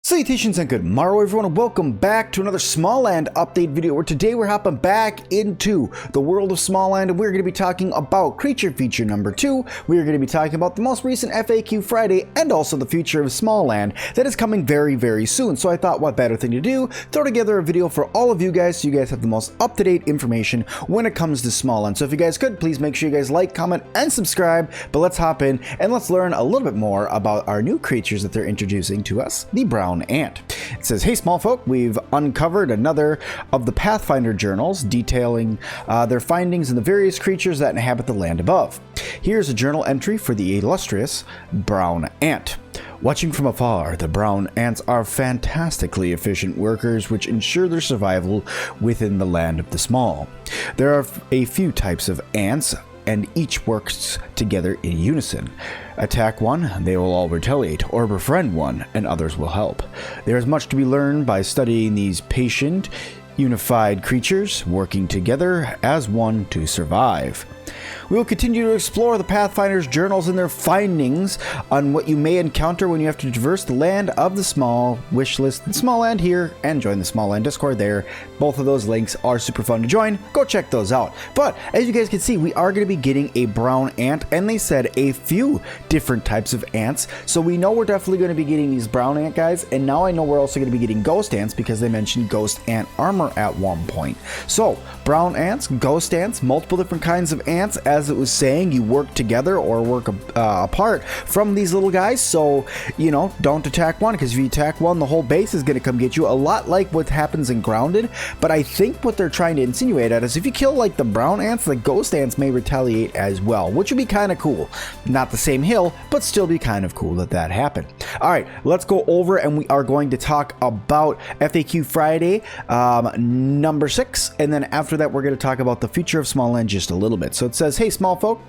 Salutations and good morrow everyone, and welcome back to another Smalland update video, where today we're hopping back into the world of Smalland and we're going to be talking about creature feature number 2. We are going to be talking about the most recent FAQ Friday and also the future of Smalland that is coming very soon. So I thought, what better thing to do, throw together a video for all of you guys so you guys have the most up-to-date information when it comes to Smalland. So if you guys could, please make sure you guys like, comment, and subscribe. But let's hop in and let's learn a little bit more about our new creatures that they're introducing to us, the brown ant. It says, hey small folk, we've uncovered another of the Pathfinder journals detailing their findings in the various creatures that inhabit the land above. Here's a journal entry for the illustrious brown ant. Watching from afar, the brown ants are fantastically efficient workers which ensure their survival within the land of the small. There are a few types of ants, and each works together in unison. Attack one, they will all retaliate, or befriend one, and others will help. There is much to be learned by studying these patient, unified creatures working together as one to survive. We will continue to explore the Pathfinder's journals and their findings on what you may encounter when you have to traverse the land of the small. Wishlist the Smalland here and join the Smalland Discord there. Both of those links are super fun to join. Go check those out. But as you guys can see, we are going to be getting a brown ant, and they said a few different types of ants. So we know we're definitely going to be getting these brown ant guys, and now I know we're also going to be getting ghost ants because they mentioned ghost ant armor at one point. So brown ants, ghost ants, multiple different kinds of ants. As it was saying, you work together or work apart from these little guys. So, you know, don't attack one, because if you attack one, the whole base is going to come get you. A lot like what happens in Grounded. But I think what they're trying to insinuate at is if you kill like the brown ants, the ghost ants may retaliate as well, which would be kind of cool. Not the same hill, but still be kind of cool that that happened. All right, let's go over and we are going to talk about FAQ Friday number 6. And then after that, we're going to talk about the future of Smalland just a little bit. So it says, hey small folk,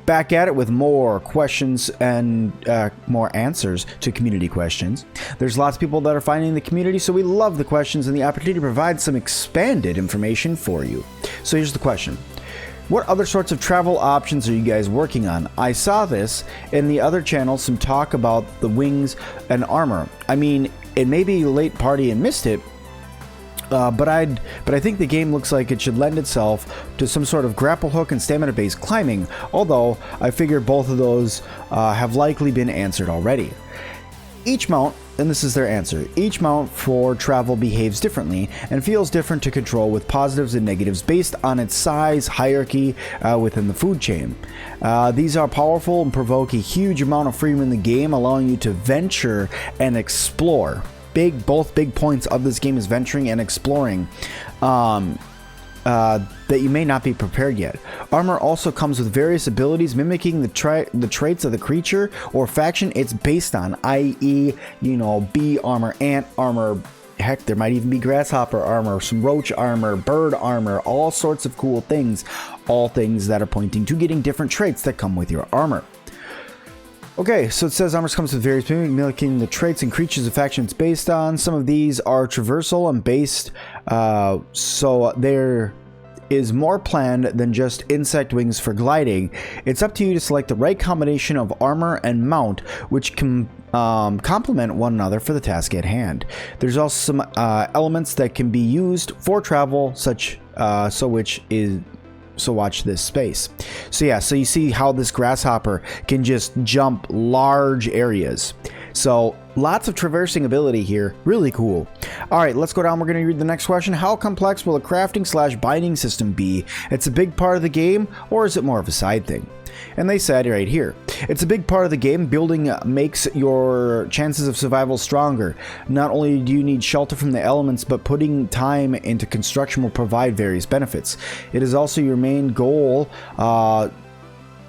back at it with more questions and more answers to community questions. There's lots of people that are finding the community, so we love the questions and the opportunity to provide some expanded information for you. So here's the question. What other sorts of travel options are you guys working on? I saw this in the other channel, some talk about the wings and armor. I mean, it may be late party and missed it, but I think the game looks like it should lend itself to some sort of grapple hook and stamina based climbing, although I figure both of those have likely been answered already. Each mount, and this is their answer, each mount for travel behaves differently and feels different to control, with positives and negatives based on its size hierarchy within the food chain. These are powerful and provoke a huge amount of freedom in the game, allowing you to venture and explore. Both big points of this game is venturing and exploring that you may not be prepared yet. Armor also comes with various abilities mimicking the traits of the creature or faction it's based on, i.e., you know, bee armor, ant armor, heck, there might even be grasshopper armor, some roach armor, bird armor, all sorts of cool things, all things that are pointing to getting different traits that come with your armor. Okay, so it says armor comes with various mimicking the traits and creatures the faction it's based on. Some of these are traversal and based, so there is more planned than just insect wings for gliding. It's up to you to select the right combination of armor and mount, which can complement one another for the task at hand. There's also some elements that can be used for travel, so watch this space. So yeah, so you see how this grasshopper can just jump large areas. So lots of traversing ability here. Really cool. All right, let's go down. We're going to read the next question. How complex will a crafting / binding system be? It's a big part of the game, or is it more of a side thing? And they said right here, it's a big part of the game. Building makes your chances of survival stronger. Not only do you need shelter from the elements, but putting time into construction will provide various benefits. It is also your main goal,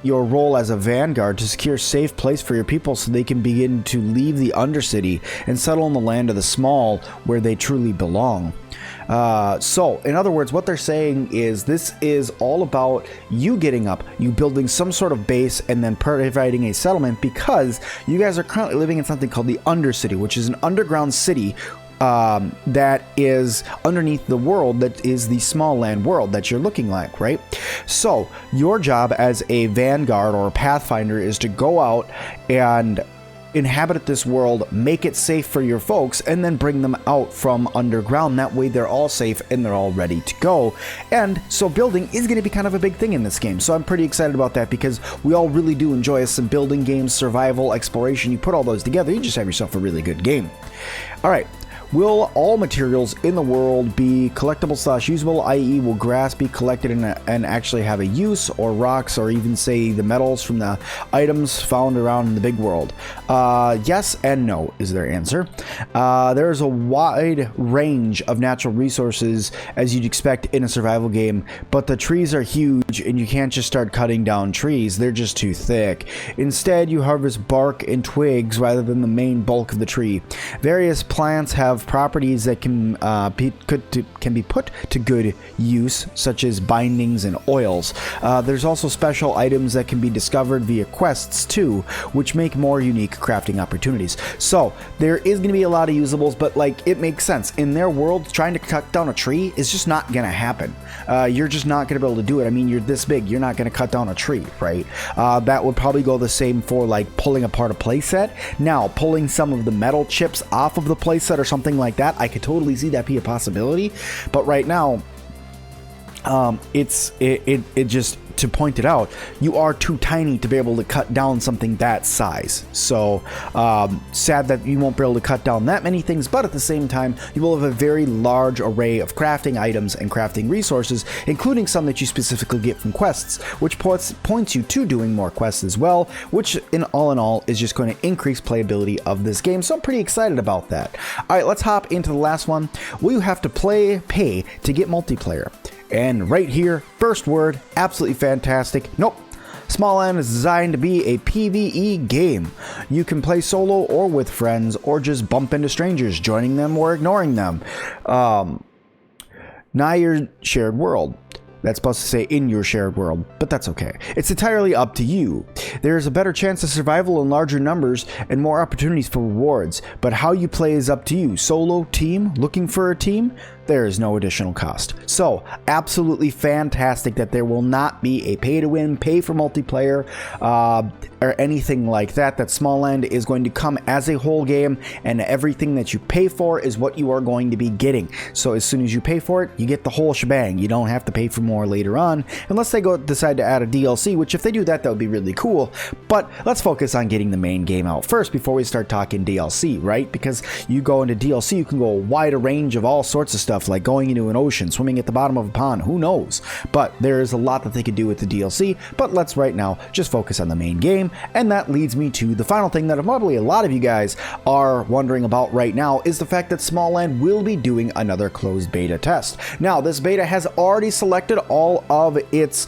your role as a vanguard, to secure a safe place for your people so they can begin to leave the Undercity and settle in the land of the small where they truly belong. So in other words, what they're saying is this is all about you getting up, you building some sort of base, and then providing a settlement, because you guys are currently living in something called the Undercity, which is an underground city that is underneath the world that is the Smalland world that you're looking like, right? So your job as a vanguard or a pathfinder is to go out and inhabit this world, make it safe for your folks, and then bring them out from underground. That way they're all safe and they're all ready to go. And so building is going to be kind of a big thing in this game. So I'm pretty excited about that because we all really do enjoy some building games, survival, exploration. You put all those together, you just have yourself a really good game. All right. Will all materials in the world be collectible/usable, i.e. will grass be collected and actually have a use, or rocks, or even say the metals from the items found around in the big world? Yes and no is their answer. There's a wide range of natural resources as you'd expect in a survival game, but the trees are huge and you can't just start cutting down trees. They're just too thick. Instead, you harvest bark and twigs rather than the main bulk of the tree. Various plants have properties that can be put to good use, such as bindings and oils. There's also special items that can be discovered via quests too, which make more unique crafting opportunities. So there is going to be a lot of usables, but like, it makes sense. In their world, trying to cut down a tree is just not going to happen. You're just not going to be able to do it. I mean, you're this big, you're not going to cut down a tree, right? That would probably go the same for like pulling apart a playset. Now, pulling some of the metal chips off of the playset or something like that, I could totally see that be a possibility. But right now, it just, to point it out, you are too tiny to be able to cut down something that size. So sad that you won't be able to cut down that many things, but at the same time, you will have a very large array of crafting items and crafting resources, including some that you specifically get from quests, which points you to doing more quests as well, which in all is just going to increase playability of this game. So I'm pretty excited about that. All right, let's hop into the last one. Will you have to pay to get multiplayer? And right here, first word, absolutely fantastic. Nope. Smalland is designed to be a PvE game. You can play solo or with friends, or just bump into strangers, joining them or ignoring them. Now your shared world. That's supposed to say in your shared world, but that's okay. It's entirely up to you. There's a better chance of survival in larger numbers and more opportunities for rewards, but how you play is up to you. Solo, team, looking for a team? There is no additional cost. So, absolutely fantastic that there will not be a pay-to-win, pay for multiplayer, or anything like that. That Smalland is going to come as a whole game, and everything that you pay for is what you are going to be getting. So as soon as you pay for it, you get the whole shebang. You don't have to pay for more later on, unless they decide to add a DLC, which if they do that, that would be really cool. But let's focus on getting the main game out first before we start talking DLC, right? Because you go into DLC, you can go a wider range of all sorts of stuff, like going into an ocean, swimming at the bottom of a pond, who knows? But there is a lot that they could do with the DLC, but let's right now just focus on the main game. And that leads me to the final thing that probably a lot of you guys are wondering about right now, is the fact that Smalland will be doing another closed beta test. Now, this beta has already selected all of its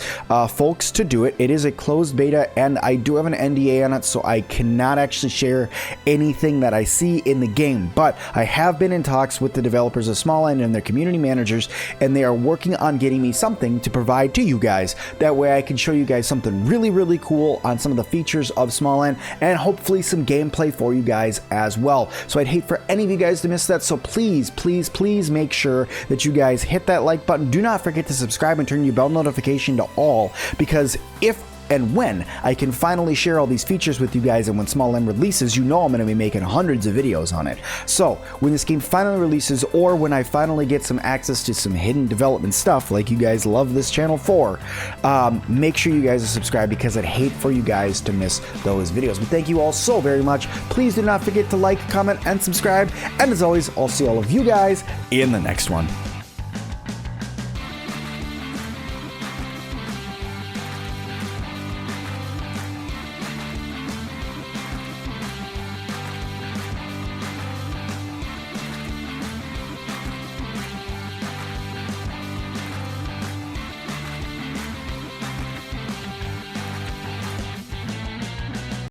folks to do it. It is a closed beta, and I do have an NDA on it, so I cannot actually share anything that I see in the game. But I have been in talks with the developers of Smalland and their community managers, and they are working on getting me something to provide to you guys. That way I can show you guys something really, really cool on some of the features of Smalland, and hopefully some gameplay for you guys as well. So I'd hate for any of you guys to miss that. So please, please, please make sure that you guys hit that like button. Do not forget to subscribe and turn your bell notification to all, because if and when I can finally share all these features with you guys, and when Smalland releases, you know I'm going to be making hundreds of videos on it. So when this game finally releases, or when I finally get some access to some hidden development stuff like you guys love this channel for, make sure you guys are subscribed, because I'd hate for you guys to miss those videos. But thank you all so very much. Please do not forget to like, comment, and subscribe. And as always, I'll see all of you guys in the next one.